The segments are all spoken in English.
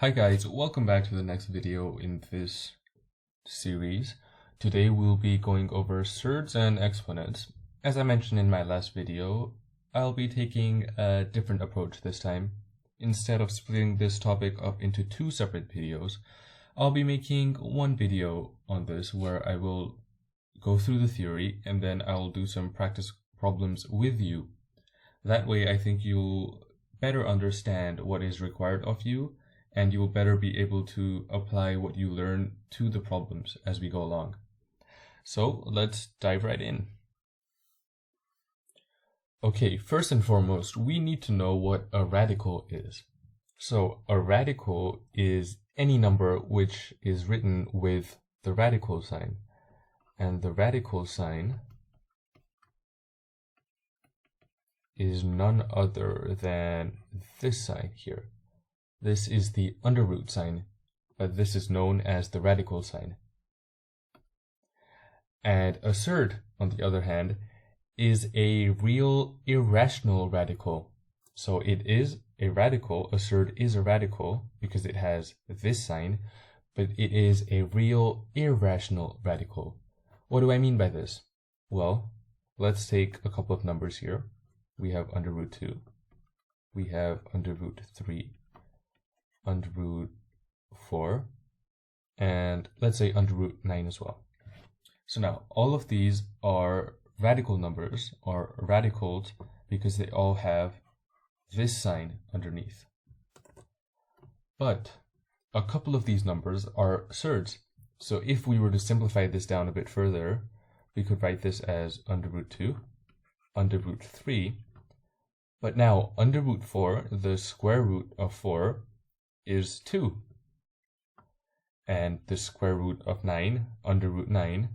Hi guys, welcome back to the next video in this series. Today we'll be going over surds and exponents. As I mentioned in my last video, I'll be taking a different approach this time. Instead of splitting this topic up into two separate videos, I'll be making one video on this where I will go through the theory and then I'll do some practice problems with you. That way I think you'll better understand what is required of you, and you will better be able to apply what you learn to the problems as we go along. So let's dive right in. Okay, first and foremost, we need to know what a radical is. So a radical is any number which is written with the radical sign. And the radical sign is none other than this sign here. This is the under root sign, but this is known as the radical sign. And a surd, on the other hand, is a real irrational radical. So it is a radical, a surd is a radical because it has this sign, but it is a real irrational radical. What do I mean by this? Well, let's take a couple of numbers here. We have under root 2, we have under root 3, under root 4, and let's say under root 9 as well. So now all of these are radical numbers, or radicals, because they all have this sign underneath. But a couple of these numbers are surds. So if we were to simplify this down a bit further, we could write this as under root 2, under root 3, but now under root 4, the square root of 4 is 2. And the square root of 9, under root 9,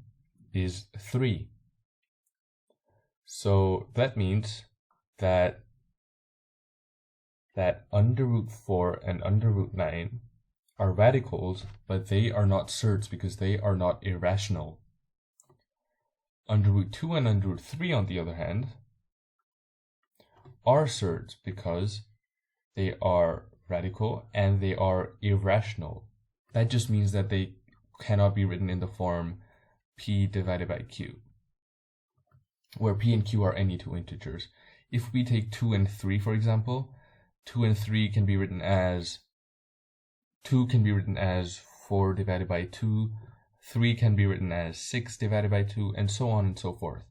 is 3. So that means that under root 4 and under root 9 are radicals, but they are not surds because they are not irrational. Under root 2 and under root 3, on the other hand, are surds because they are radical and they are irrational. That just means that they cannot be written in the form p divided by q, where p and q are any two integers. If we take 2 and 3, for example, 2 and 3 can be written as 2 can be written as 4 divided by 2, 3 can be written as 6 divided by 2, and so on and so forth.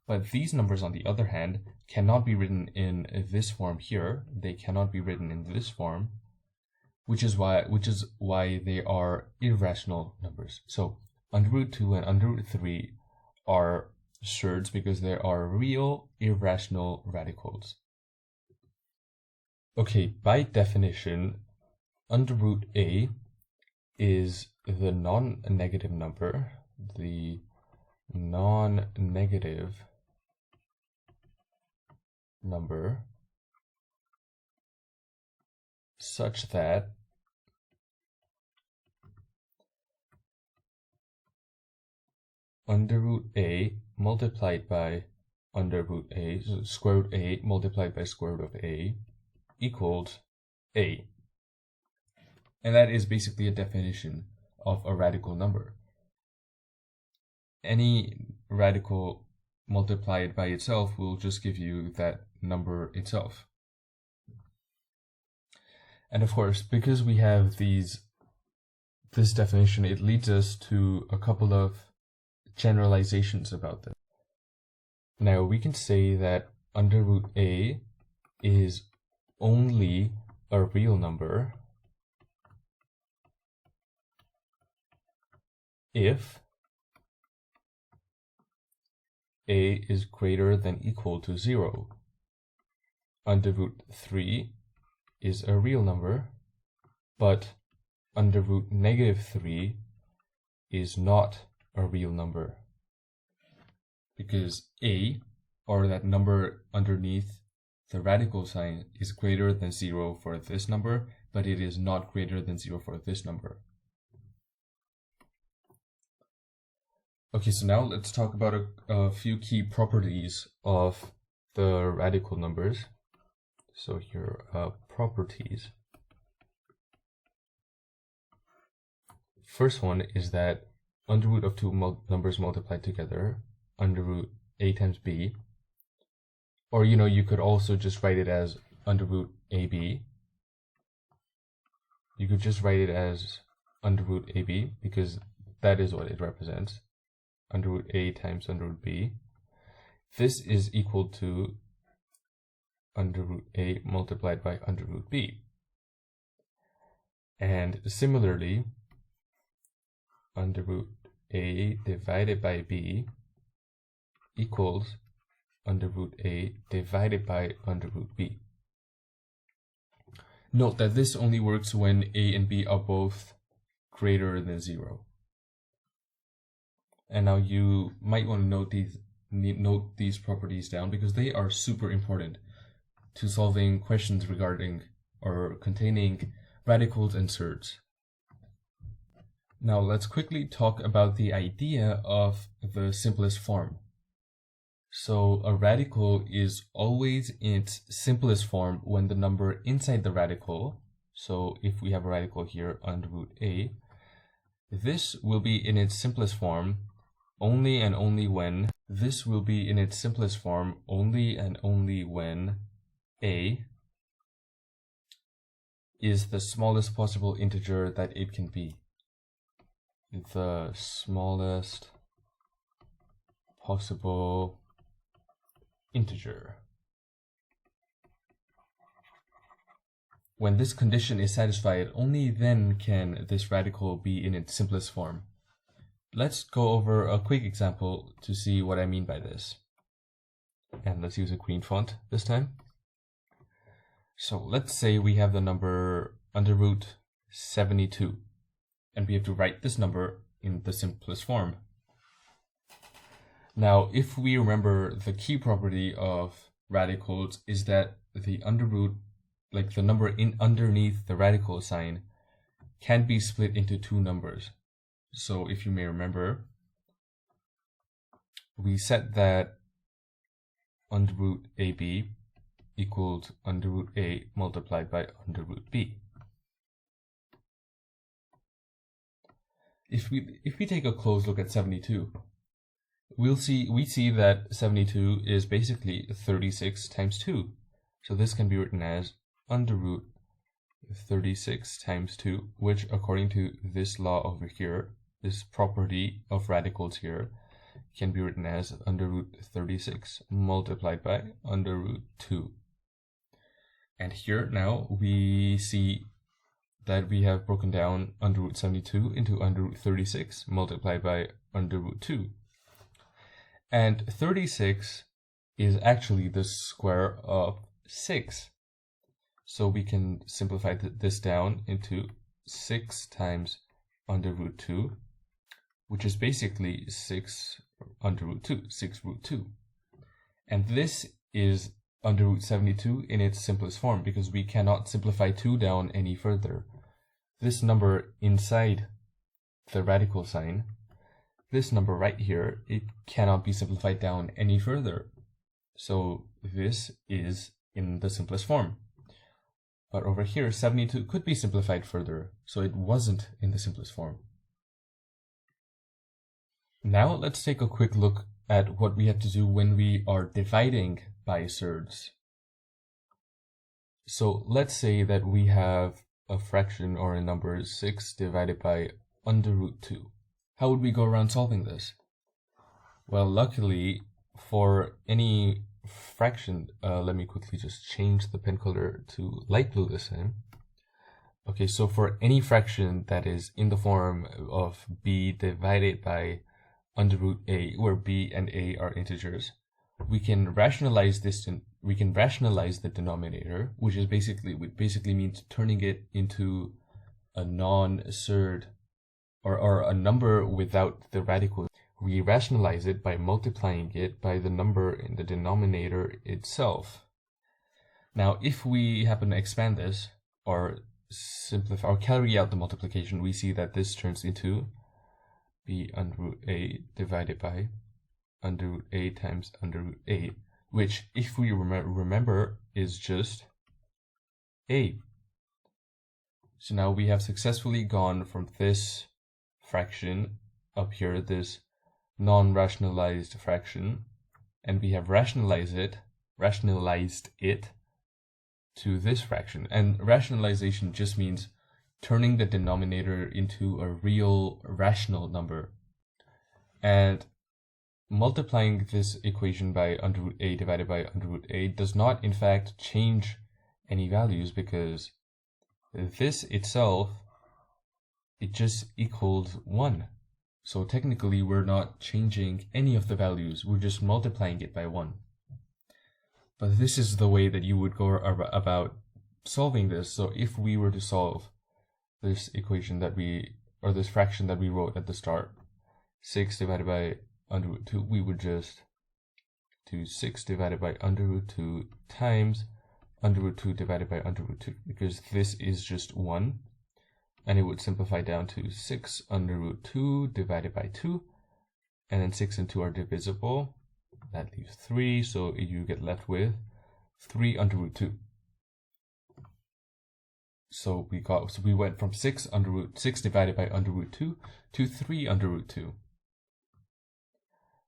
But these numbers, on the other hand, cannot be written in this form here. They cannot be written in this form, which is why they are irrational numbers. So under root 2 and under root 3 are surds because they are real irrational radicals. Okay, by definition, under root a is the non-negative number, such that under root a multiplied by under root a, so square root a multiplied by square root of a equals a. And that is basically a definition of a radical number. Any radical multiplied by itself will just give you that number itself. And of course, because we have this definition, it leads us to a couple of generalizations about this. Now we can say that under root a is only a real number if a is greater than equal to 0. Under root 3 is a real number, but under root negative 3 is not a real number, because a, or that number underneath the radical sign, is greater than 0 for this number, but it is not greater than 0 for this number. Okay, so now let's talk about a few key properties of the radical numbers. So here are properties. first one is that under root of two numbers multiplied together, under root a times b, or you could also just write it as under root ab. You could just write it as under root ab because that is what it represents. Under root a times under root b. This is equal to under root a multiplied by under root b. And similarly, under root a divided by b equals under root a divided by under root b. Note that this only works when a and b are both greater than 0. And now you might want to note these properties down because they are super important to solving questions regarding or containing radicals and surds. Now let's quickly talk about the idea of the simplest form. So a radical is always in its simplest form when the number inside the radical, so if we have a radical here under root a, this will be in its simplest form only and only when a is the smallest possible integer that it can be. The smallest possible integer. When this condition is satisfied, only then can this radical be in its simplest form. Let's go over a quick example to see what I mean by this. And let's use a green font this time. So let's say we have the number under root 72, and we have to write this number in the simplest form. Now, if we remember, the key property of radicals is that the under root, like the number underneath the radical sign, can be split into two numbers. So if you may remember, we set that under root ab equals under root a multiplied by under root b. If we take a close look at 72, we see that 72 is basically 36 times 2. So this can be written as under root 36 times 2, which according to this law over here, this property of radicals here, can be written as under root 36 multiplied by under root 2. And here now we see that we have broken down under root 72 into under root 36 multiplied by under root 2. And 36 is actually the square of 6. So we can simplify this down into 6 times under root 2, which is basically 6 under root 2, 6 root 2. And this is under root 72 in its simplest form because we cannot simplify 2 down any further. This number inside the radical sign, this number right here, it cannot be simplified down any further. So this is in the simplest form. But over here, 72 could be simplified further, so it wasn't in the simplest form. Now let's take a quick look at what we have to do when we are dividing by surds. So let's say that we have a fraction or a number 6 divided by under root 2. How would we go around solving this? Well, luckily for any fraction, let me quickly just change the pen color to light blue this time. Okay, so for any fraction that is in the form of b divided by under root a, where b and a are integers, we can rationalize this. We can rationalize the denominator, which is basically means turning it into a non-surd or a number without the radical. We rationalize it by multiplying it by the number in the denominator itself. Now, if we happen to expand this or simplify or carry out the multiplication, we see that this turns into b under root a divided by under root a times under root a, which, if we remember, is just a. So now we have successfully gone from this fraction up here, this non-rationalized fraction, and we have rationalized it to this fraction. And rationalization just means turning the denominator into a real rational number. And multiplying this equation by under root a divided by under root a does not in fact change any values, because this itself, it just equals 1. So technically we're not changing any of the values, we're just multiplying it by 1. But this is the way that you would go about solving this. So if we were to solve this equation that or this fraction that we wrote at the start, 6 divided by under root 2, we would just do 6 divided by under root 2 times under root 2 divided by under root 2, because this is just 1, and it would simplify down to 6 under root 2 divided by 2, and then 6 and 2 are divisible. That leaves 3, so you get left with 3 under root 2. So we went from 6 divided by under root 2 to 3 under root 2.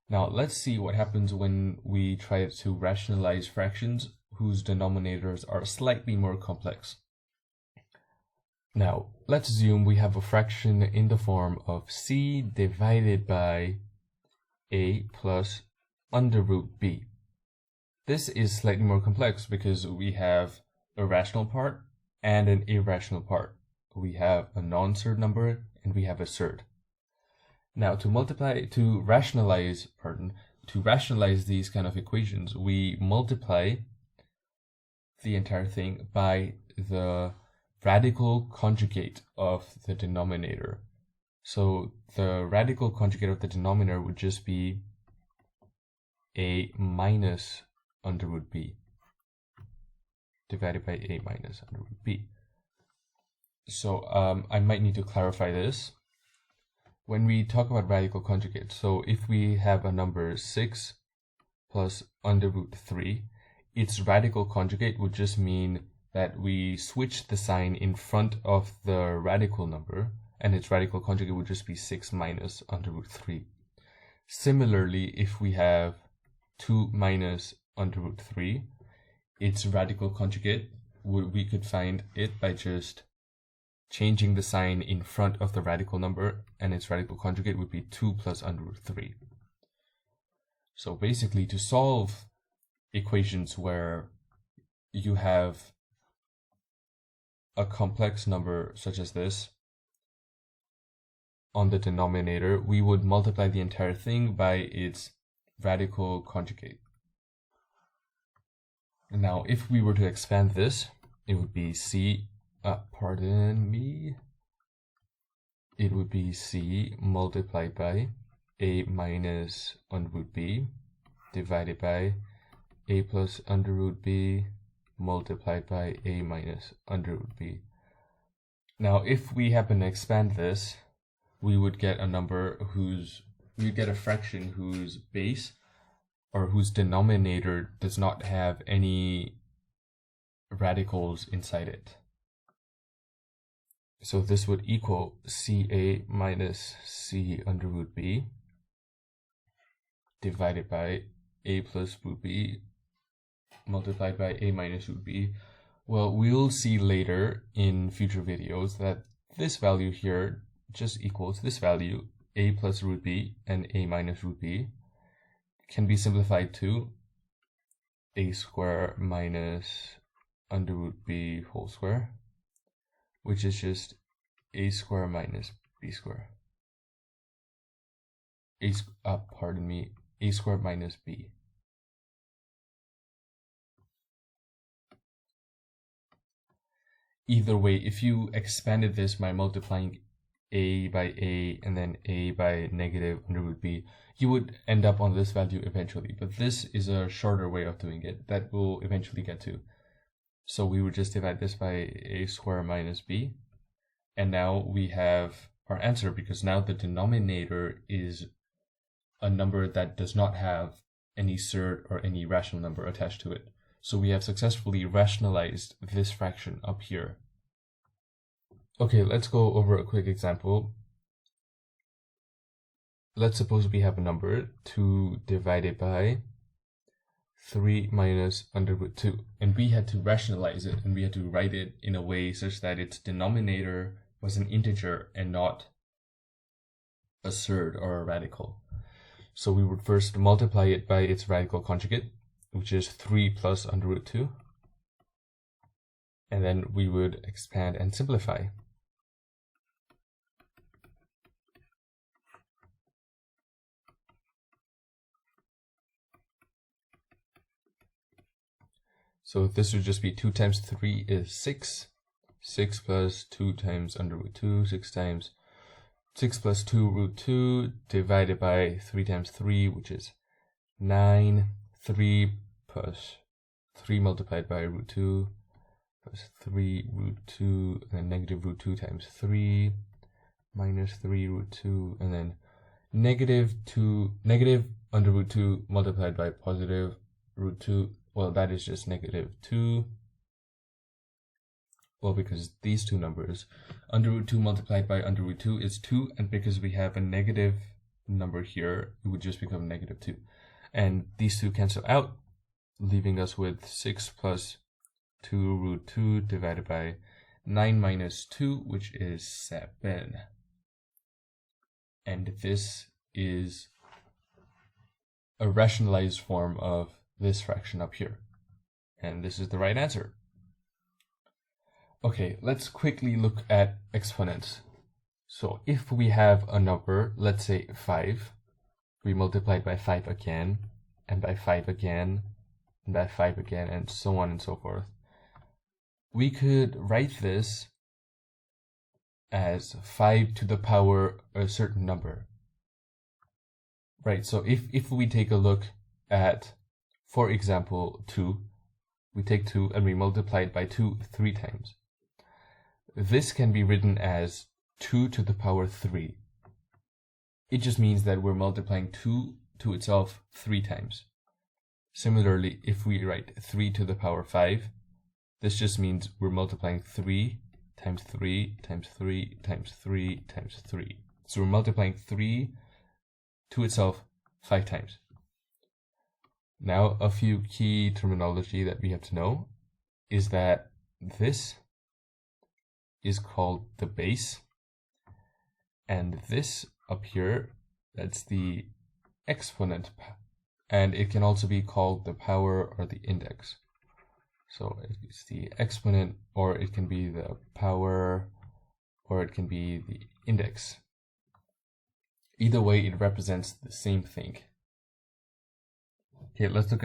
Now let's see what happens when we try to rationalize fractions whose denominators are slightly more complex. Now let's assume we have a fraction in the form of c divided by a plus under root b. This is slightly more complex because we have a rational part and an irrational part. We have a non-surd number and we have a surd. Now to rationalize these kind of equations, we multiply the entire thing by the radical conjugate of the denominator. So the radical conjugate of the denominator would just be a minus under root b divided by a minus under root b. So I might need to clarify this. When we talk about radical conjugate, so if we have a number 6 plus under root 3, its radical conjugate would just mean that we switch the sign in front of the radical number, and its radical conjugate would just be 6 minus under root 3. Similarly, if we have 2 minus under root 3, its radical conjugate, we could find it by just changing the sign in front of the radical number, and its radical conjugate would be 2 plus under root 3. So basically, to solve equations where you have a complex number such as this on the denominator, we would multiply the entire thing by its radical conjugate. Now, if we were to expand this, it would be c, it would be c multiplied by a minus under root b divided by a plus under root b multiplied by a minus under root b. Now, if we happen to expand this, we would get a number we'd get a fraction whose base or whose denominator does not have any radicals inside it. So this would equal ca minus c under root b divided by a plus root b multiplied by a minus root b. Well, we'll see later in future videos that this value here just equals this value, a plus root b and a minus root b, can be simplified to a square minus under root b whole square, which is just a square minus b square. A square minus b. Either way, if you expanded this by multiplying a by a and then a by negative under root b, you would end up on this value eventually. But this is a shorter way of doing it that we'll eventually get to. So we would just divide this by a square minus b. And now we have our answer, because now the denominator is a number that does not have any surd or any rational number attached to it. So we have successfully rationalized this fraction up here. Okay, let's go over a quick example. let's suppose we have a number 2 divided by 3 minus under root 2, and we had to rationalize it, and we had to write it in a way such that its denominator was an integer and not a surd or a radical. So we would first multiply it by its radical conjugate, which is 3 plus under root 2, and then we would expand and simplify. So this would just be 2 times 3 is 6. 6 plus 2 times under root 2, 6 times 6 plus 2 root 2 divided by 3 times 3, which is 9. 3 plus 3 multiplied by root 2 plus 3 root 2, and then negative root 2 times 3 minus 3 root 2, and then negative under root 2 multiplied by positive root 2. Well, that is just negative 2. Well, because these two numbers, under root 2 multiplied by under root 2 is 2, and because we have a negative number here, it would just become negative 2. And these two cancel out, leaving us with 6 plus 2 root 2 divided by 9 minus 2, which is 7. And this is a rationalized form of this fraction up here. And this is the right answer. Okay, let's quickly look at exponents. So if we have a number, let's say 5, we multiply it by 5 again, and by 5 again, and by 5 again, and so on and so forth. We could write this as 5 to the power a certain number. Right, so if we take a look at, for example, 2, we take 2 and we multiply it by 2 3 times. This can be written as 2 to the power 3. It just means that we're multiplying 2 to itself 3 times. Similarly, if we write 3 to the power 5, this just means we're multiplying 3 times 3 times 3 times 3 times 3. So we're multiplying 3 to itself 5 times. Now, a few key terminology that we have to know is that this is called the base, and this up here, that's the exponent, and it can also be called the power or the index. So it's the exponent, or it can be the power, or it can be the index. Either way, it represents the same thing. Okay, let's look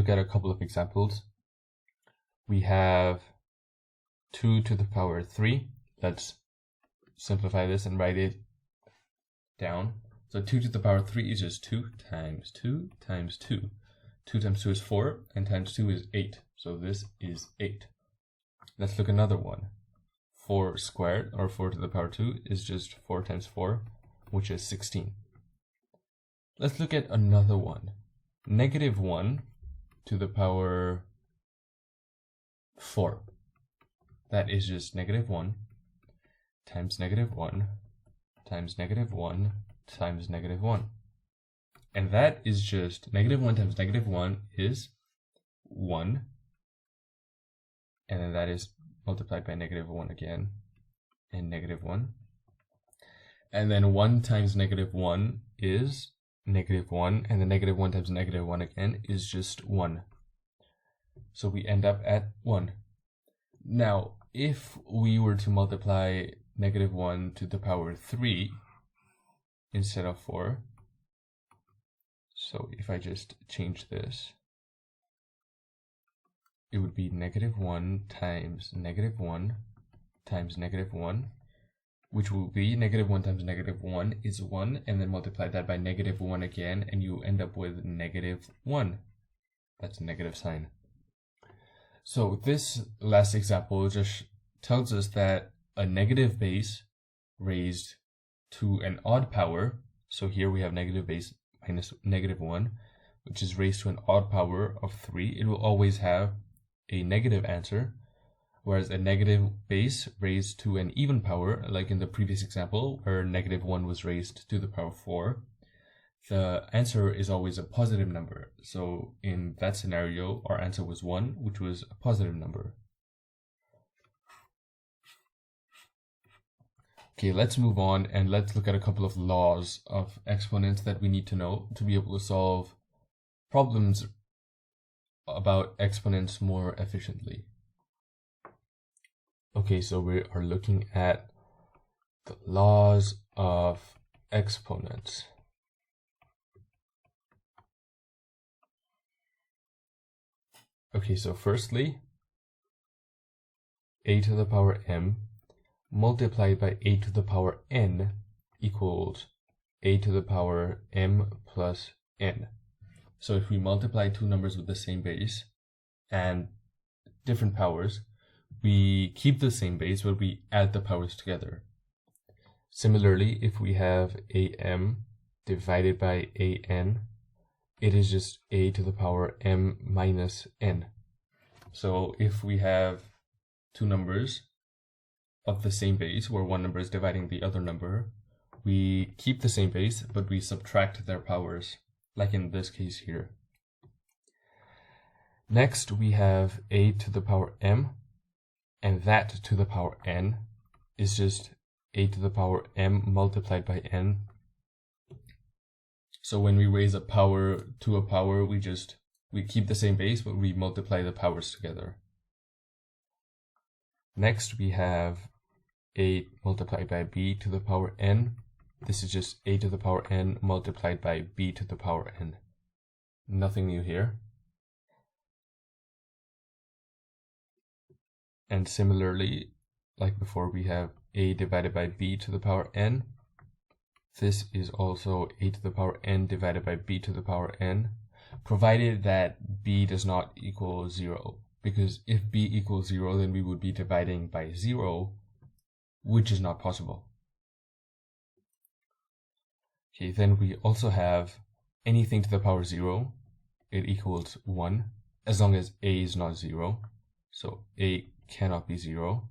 at a couple of examples. We have 2 to the power 3. Let's simplify this and write it down. So 2 to the power 3 is just 2 times 2 times 2. 2 times 2 is 4, and times 2 is 8. So this is 8. Let's look at another one. 4 squared, or 4 to the power 2, is just 4 times 4, which is 16. Let's look at another one. Negative 1 to the power 4. That is just negative 1 times negative 1 times negative 1 times negative 1. And that is just negative 1 times negative 1 is 1. And then that is multiplied by negative 1 again, and negative 1. And then 1 times negative 1 is negative 1, and the negative 1 times negative 1 again is just 1. So we end up at 1. Now, if we were to multiply negative 1 to the power 3 instead of 4, so if I just change this, it would be negative 1 times negative 1 times negative 1, which will be negative 1 times negative 1 is 1, and then multiply that by negative 1 again, and you end up with negative 1. That's a negative sign. So this last example just tells us that a negative base raised to an odd power, so here we have negative base minus negative 1, which is raised to an odd power of 3, it will always have a negative answer. Whereas a negative base raised to an even power, like in the previous example, where negative 1 was raised to the power 4, the answer is always a positive number. So in that scenario, our answer was 1, which was a positive number. Okay, let's move on and let's look at a couple of laws of exponents that we need to know to be able to solve problems about exponents more efficiently. Okay, so we are looking at the laws of exponents. Okay, so firstly, a to the power m multiplied by a to the power n equals a to the power m plus n. So if we multiply two numbers with the same base and different powers, we keep the same base, but we add the powers together. Similarly, if we have am divided by an, it is just a to the power m minus n. So if we have two numbers of the same base, where one number is dividing the other number, we keep the same base, but we subtract their powers, like in this case here. Next, we have a to the power m, and that to the power n is just a to the power m multiplied by n. So when we raise a power to a power, we keep the same base, but we multiply the powers together. Next, we have a multiplied by b to the power n. This is just a to the power n multiplied by b to the power n. Nothing new here. And similarly, like before, we have a divided by b to the power n. This is also a to the power n divided by b to the power n, provided that b does not equal 0. Because if b equals 0, then we would be dividing by 0, which is not possible. Okay, then we also have anything to the power 0, it equals 1, as long as a is not 0. So a cannot be 0.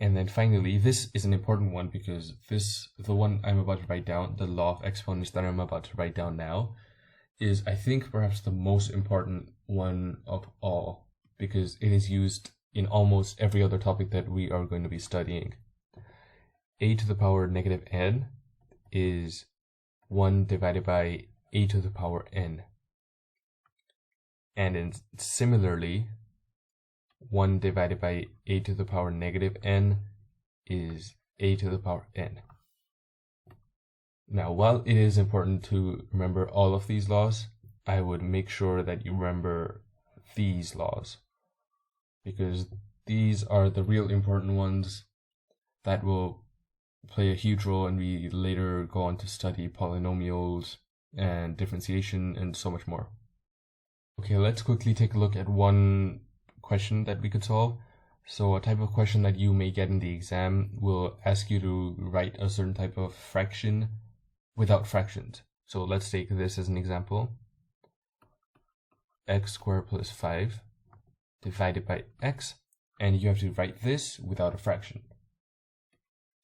And then finally, this is an important one because the one I'm about to write down, the law of exponents that I'm about to write down now, is I think perhaps the most important one of all, because it is used in almost every other topic that we are going to be studying. A to the power negative n is 1 divided by a to the power n. And similarly, 1 divided by a to the power negative n is a to the power n. Now, while it is important to remember all of these laws, I would make sure that you remember these laws, because these are the real important ones that will play a huge role when we later go on to study polynomials and differentiation and so much more. Okay, let's quickly take a look at one question that we could solve. So a type of question that you may get in the exam will ask you to write a certain type of fraction without fractions. So let's take this as an example. X squared plus 5 divided by x, and you have to write this without a fraction.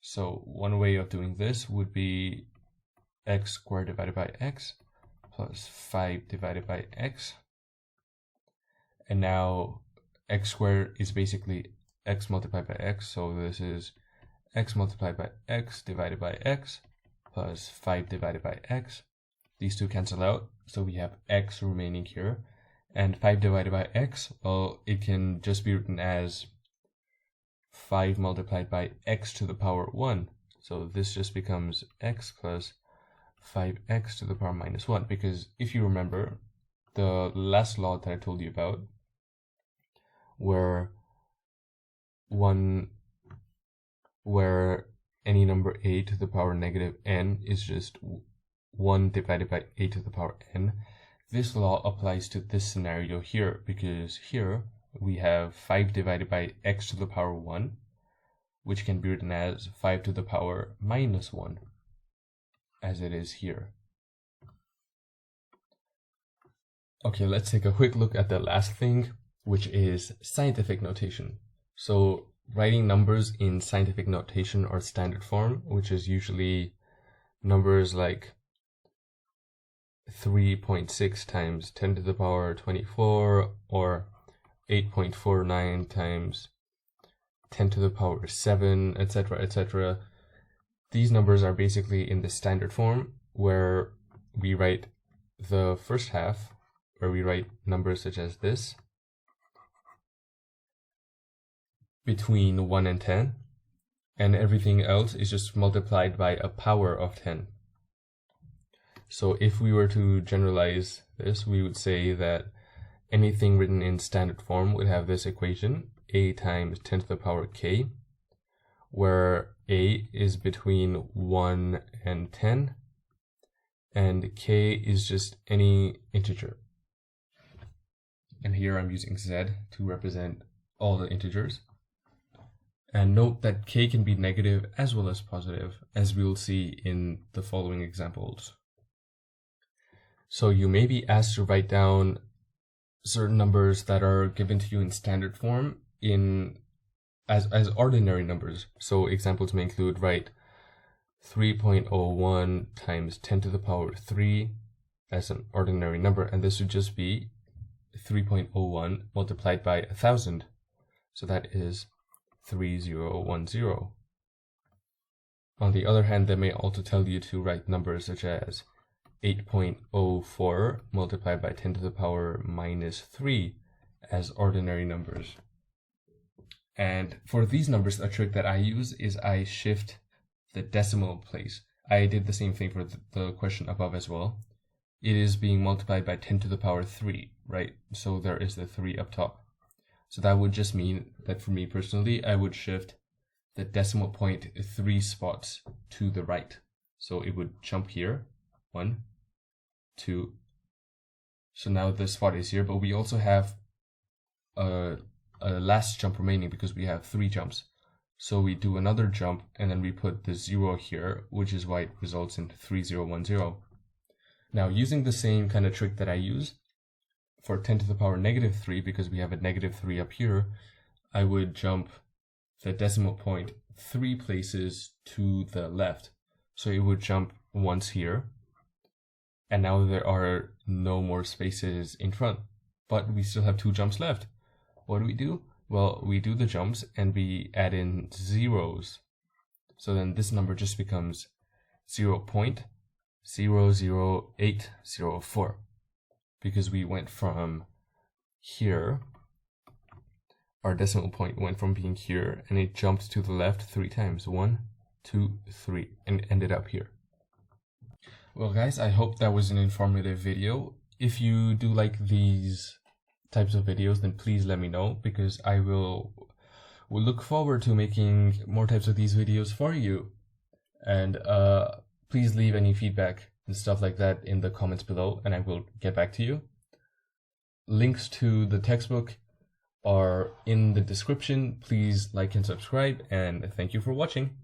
So one way of doing this would be x squared divided by x plus 5 divided by x. And now x squared is basically x multiplied by x, so this is x multiplied by x divided by x plus 5 divided by x. These two cancel out, so we have x remaining here. And 5 divided by x, well, it can just be written as 5 multiplied by x to the power 1. So this just becomes x plus 5x to the power minus 1. Because if you remember, the last law that I told you about, where any number a to the power negative n is just 1 divided by a to the power n, this law applies to this scenario here, because here we have 5 divided by x to the power 1, which can be written as 5 to the power minus 1, as it is here. Okay, let's take a quick look at the last thing, which is scientific notation. So writing numbers in scientific notation or standard form, which is usually numbers like 3.6 times 10 to the power 24, or 8.49 times 10 to the power 7, etc., etc. These numbers are basically in the standard form, where we write the first half, where we write numbers such as this, between 1 and 10, and everything else is just multiplied by a power of 10. So if we were to generalize this, we would say that anything written in standard form would have this equation, a times 10 to the power k, where a is between 1 and 10, and k is just any integer. And here I'm using z to represent all the integers. And note that k can be negative as well as positive, as we'll see in the following examples. So you may be asked to write down certain numbers that are given to you in standard form as ordinary numbers. So examples may include write 3.01 times 10 to the power 3 as an ordinary number, and this would just be 3.01 multiplied by 1,000. So that is 3010. On the other hand, they may also tell you to write numbers such as 8.04 multiplied by 10 to the power minus 3 as ordinary numbers. And for these numbers, a trick that I use is I shift the decimal place. I did the same thing for the question above as well. It is being multiplied by 10 to the power 3, right? So there is the 3 up top. So that would just mean that for me personally, I would shift the decimal point 3 spots to the right. So it would jump here, 1, 2. So now the spot is here, but we also have a last jump remaining because we have 3 jumps. So we do another jump and then we put the 0 here, which is why it results in 3010. Now using the same kind of trick that I use for 10 to the power negative 3, because we have a negative 3 up here, I would jump the decimal point 3 places to the left. So it would jump once here, and now there are no more spaces in front, but we still have 2 jumps left. What do? Well, we do the jumps and we add in zeros. So then this number just becomes 0.00804, because we went from here, our decimal point went from being here and it jumped to the left 3 times, 1, 2, 3, and ended up here. Well guys, I hope that was an informative video. If you do like these types of videos, then please let me know, because I will look forward to making more types of these videos for you. And please leave any feedback and stuff like that in the comments below, and I will get back to you. Links to the textbook are in the description. Please like and subscribe, and thank you for watching.